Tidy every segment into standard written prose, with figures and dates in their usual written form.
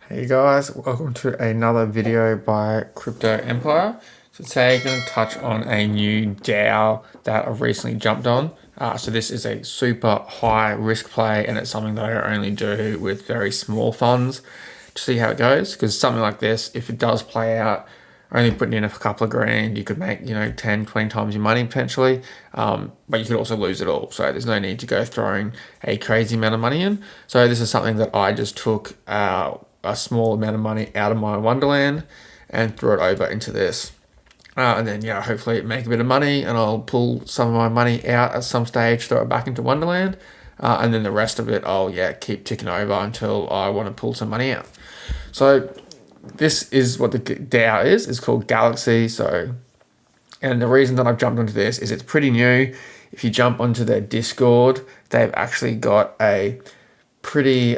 Hey guys, welcome to another video by Crypto Empire. So today I'm going to touch on a new DAO that I've recently jumped on. So this is a super high risk play and it's something that I only do with very small funds to see how it goes. Because something like this, if it does play out, only putting in a couple of grand, you could make, 10, 20 times your money potentially. But you could also lose it all. So there's no need to go throwing a crazy amount of money in. So this is something that I just took a small amount of money out of my Wonderland and threw it over into this. And then, hopefully make a bit of money and I'll pull some of my money out at some stage, throw it back into Wonderland. And then the rest of it, I'll, keep ticking over until I want to pull some money out. So this is what the DAO is. It's called Galaxy. And the reason that I've jumped onto this is it's pretty new. If you jump onto their Discord, they've actually got a pretty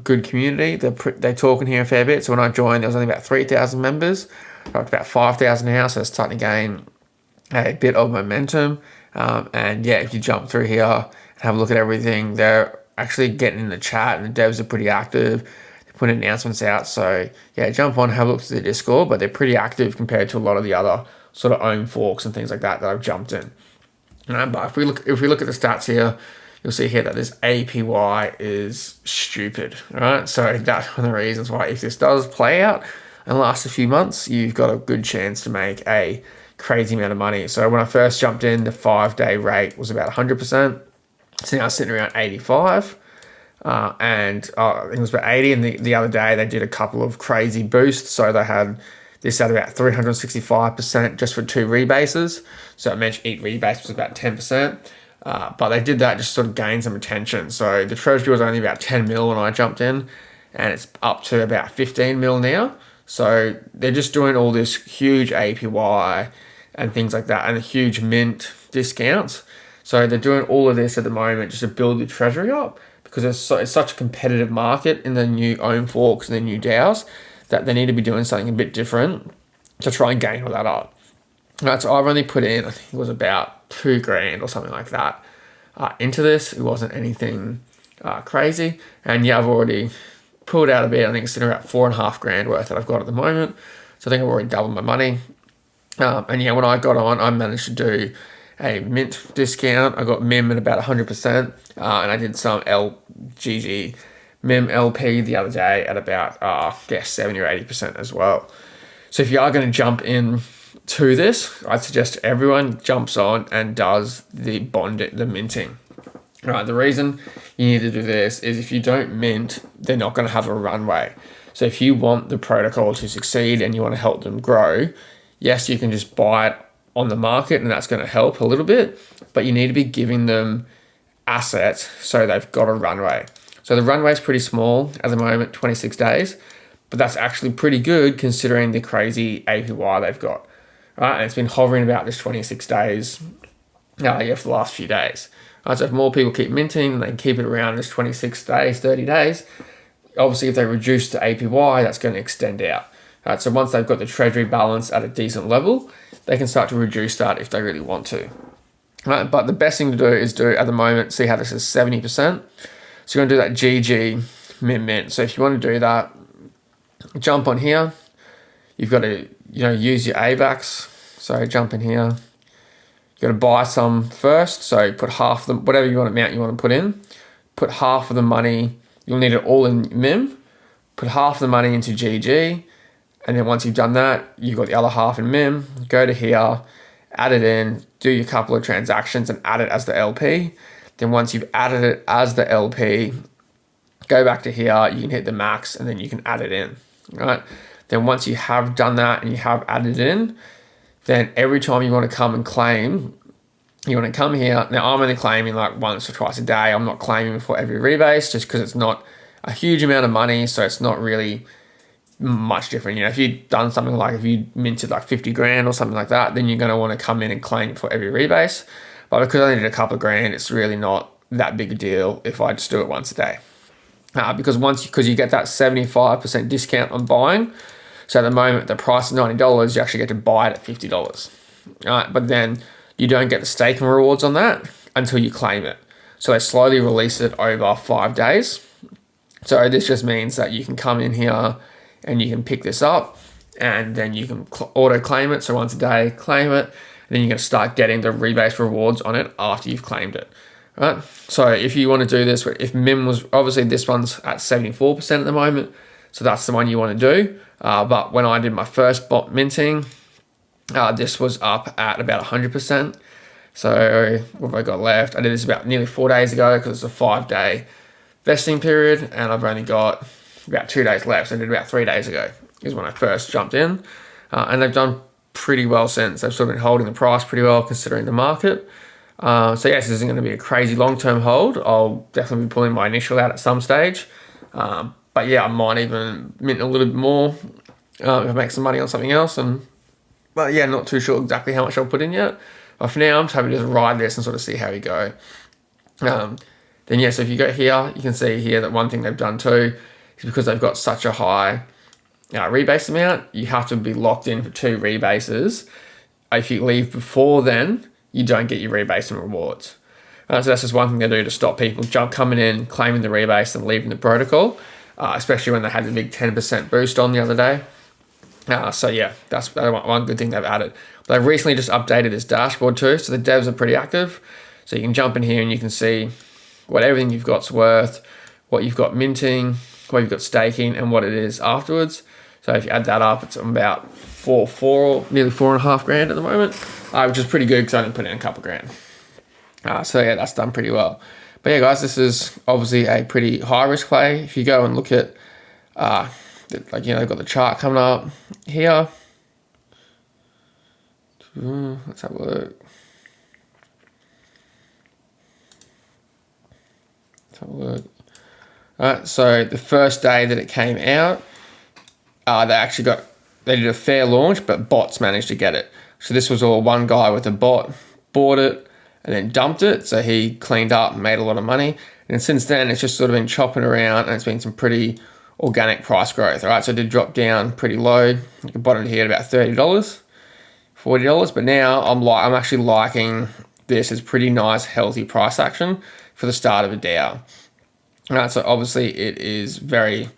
good community. They're talking here a fair bit. So when I joined, there was only about 3,000 members. Up to about 5,000 now, so it's starting to gain a bit of momentum. If you jump through here and have a look at everything, they're actually getting in the chat and the devs are pretty active. They put announcements out. So jump on, have a look to the Discord, but they're pretty active compared to a lot of the other sort of own forks and things like that I've jumped in. But if we look at the stats here, you'll see here that this APY is stupid, right? So that's one of the reasons why if this does play out and last a few months, you've got a good chance to make a crazy amount of money. So when I first jumped in, the 5-day rate was about 100%. It's now sitting around 85. I think it was about 80. And the other day they did a couple of crazy boosts. So they had this at about 365% just for 2 rebases. So it meant each rebase was about 10%. But they did that just sort of gain some attention. So the treasury was only about 10 mil when I jumped in, and it's up to about 15 mil now. So they're just doing all this huge APY and things like that, and the huge mint discounts. So they're doing all of this at the moment just to build the treasury up, because it's such a competitive market in the new own forks and the new DAOs that they need to be doing something a bit different to try and gain all that up. Right, so I've only put in, I think it was about 2 grand or something like that into this. It wasn't anything crazy. And I've already pulled out a bit. I think it's in about 4.5 grand worth that I've got at the moment. So I think I've already doubled my money. When I got on, I managed to do a mint discount. I got MIM at about 100%. And I did some LGG MIM LP the other day at about 70 or 80% as well. So if you are going to jump in to this, I'd suggest everyone jumps on and does the minting. Right, the reason you need to do this is if you don't mint, they're not going to have a runway. So if you want the protocol to succeed and you want to help them grow, yes, you can just buy it on the market and that's going to help a little bit, but you need to be giving them assets so they've got a runway. So the runway is pretty small at the moment, 26 days, but that's actually pretty good considering the crazy APY they've got. Right, and it's been hovering about this 26 days for the last few days. Right, so if more people keep minting, they keep it around this 26 days, 30 days. Obviously, if they reduce the APY, that's going to extend out. Right, so once they've got the treasury balance at a decent level, they can start to reduce that if they really want to. Right, but the best thing to do is at the moment, see how this is 70%. So you're going to do that GG mint. So if you want to do that, jump on here. You've got to use your AVAX. So jump in here. You got to buy some first. So put half the whatever amount you want to put in. Put half of the money. You'll need it all in MIM. Put half the money into GG, and then once you've done that, you've got the other half in MIM. Go to here, add it in, do your couple of transactions, and add it as the LP. Then once you've added it as the LP, go back to here. You can hit the max, and then you can add it in. Right. Then once you have done that and you have added it in, then every time you want to come and claim, you want to come here. Now I'm only claiming like once or twice a day. I'm not claiming for every rebase just because it's not a huge amount of money. So it's not really much different. If you've done something like if you minted like 50 grand or something like that, then you're going to want to come in and claim for every rebase. But because I needed a couple of grand, it's really not that big a deal if I just do it once a day. Because you get that 75% discount on buying. So at the moment, the price is $90, you actually get to buy it at $50. Right, but then you don't get the staking rewards on that until you claim it. So they slowly release it over 5 days. So this just means that you can come in here and you can pick this up, and then you can auto claim it. So once a day, claim it, and then you're going to start getting the rebase rewards on it after you've claimed it. Right. So if you want to do this, if MIM was, obviously this one's at 74% at the moment, so that's the one you want to do. But when I did my first bot minting, this was up at about 100%. So what have I got left? I did this about nearly 4 days ago because it's a 5-day vesting period, and I've only got about 2 days left. So I did about 3 days ago is when I first jumped in, and they've done pretty well since. They've sort of been holding the price pretty well considering the market. So yes, this isn't going to be a crazy long-term hold. I'll definitely be pulling my initial out at some stage. But yeah, I might even mint a little bit more if I make some money on something else. But yeah, not too sure exactly how much I'll put in yet. But for now, I'm just happy to just ride this and sort of see how we go. Then yeah, so if you go here, you can see here that one thing they've done too is because they've got such a high rebase amount, you have to be locked in for 2 rebases. If you leave before then, you don't get your rebase and rewards. So that's just one thing they do to stop people coming in, claiming the rebase and leaving the protocol, especially when they had the big 10% boost on the other day. So yeah, that's one good thing they've added. They've recently just updated this dashboard too, so the devs are pretty active. So you can jump in here and you can see what everything you've got's worth, what you've got minting, what you've got staking, and what it is afterwards. So if you add that up, it's about nearly 4.5 grand at the moment, which is pretty good because I only put in a couple grand. So yeah, that's done pretty well. But yeah, guys, this is obviously a pretty high risk play. If you go and look at, they've got the chart coming up here. Let's have a look. Alright, so the first day that it came out, they did a fair launch, but bots managed to get it. So this was all one guy with a bot, bought it, and then dumped it. So he cleaned up and made a lot of money. And since then, it's just sort of been chopping around, and it's been some pretty organic price growth. All right, so it did drop down pretty low. You can bottom here at about $30, $40. But now I'm actually liking this as pretty nice, healthy price action for the start of a DAO. All right, so obviously it is very,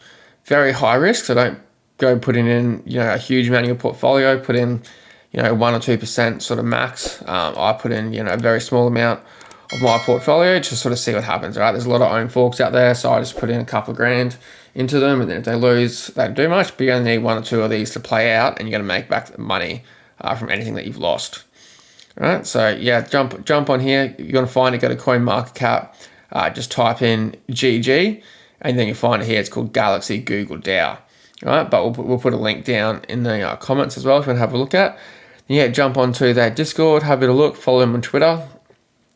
very high risk. So don't go putting in a huge amount of your portfolio. Put in 1 or 2% sort of max. I put in a very small amount of my portfolio to sort of see what happens. All right, there's a lot of own forks out there, so I just put in a couple of grand into them, and then if they lose, they don't do much. But you only need 1 or 2 of these to play out, and you're going to make back the money from anything that you've lost. All right, so yeah, jump on here. You're going to find it. Go to CoinMarketCap. Just type in GG, and then you find it here. It's called Galaxy Google DAO. All right, but we'll put a link down in the comments as well if you want to have a look at. Yeah, jump onto their Discord, have a bit of look, follow them on Twitter.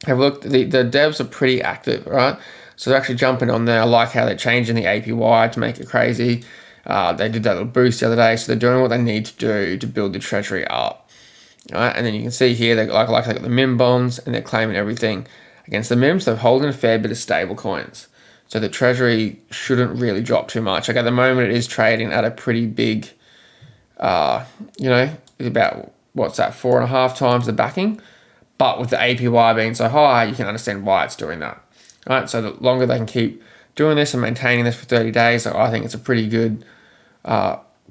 Have a look. The devs are pretty active, right? So they're actually jumping on there. I like how they're changing the APY to make it crazy. They did that little boost the other day, so they're doing what they need to do to build the treasury up. All right, and then you can see here they got the MIM bonds, and they're claiming everything against the MIMs. They're holding a fair bit of stable coins. So the treasury shouldn't really drop too much. Like at the moment, it is trading at a pretty big, it's about, 4.5 times the backing. But with the APY being so high, you can understand why it's doing that. All right, so the longer they can keep doing this and maintaining this for 30 days, I think it's a pretty good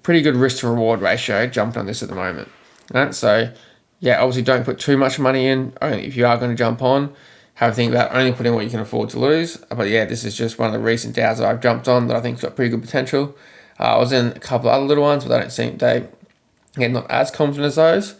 risk to reward ratio jumping on this at the moment. All right, so yeah, obviously don't put too much money in. Only if you are going to jump on, have a think about only putting what you can afford to lose. But yeah, this is just one of the recent DAOs that I've jumped on that I think's got pretty good potential. I was in a couple of other little ones, but they're not as confident as those.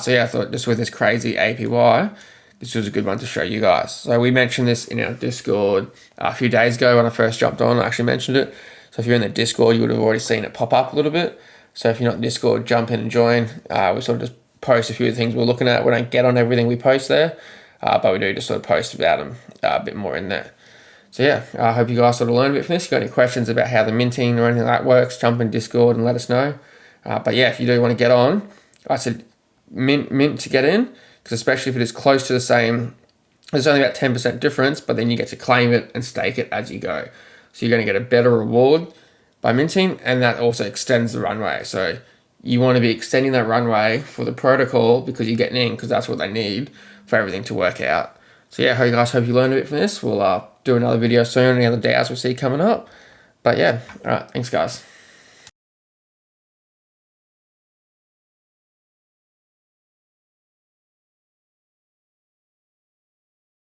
So yeah, I thought just with this crazy APY, this was a good one to show you guys. So we mentioned this in our Discord a few days ago when I first jumped on. I actually mentioned it. So if you're in the Discord, you would have already seen it pop up a little bit. So if you're not in Discord, jump in and join. We sort of just post a few of the things we're looking at. We don't get on everything we post there, but we do just sort of post about them a bit more in there. So yeah, I hope you guys sort of learned a bit from this. If you got any questions about how the minting or anything like that works, jump in Discord and let us know. But yeah, if you do want to get on, I said mint to get in, because especially if it is close to the same, there's only about 10% difference, but then you get to claim it and stake it as you go. So you're going to get a better reward by minting, and that also extends the runway. So you want to be extending that runway for the protocol because you're getting in, because that's what they need for everything to work out. So yeah, hope you learned a bit from this. We'll do another video soon, any other DAOs we see coming up. But yeah, all right, thanks guys.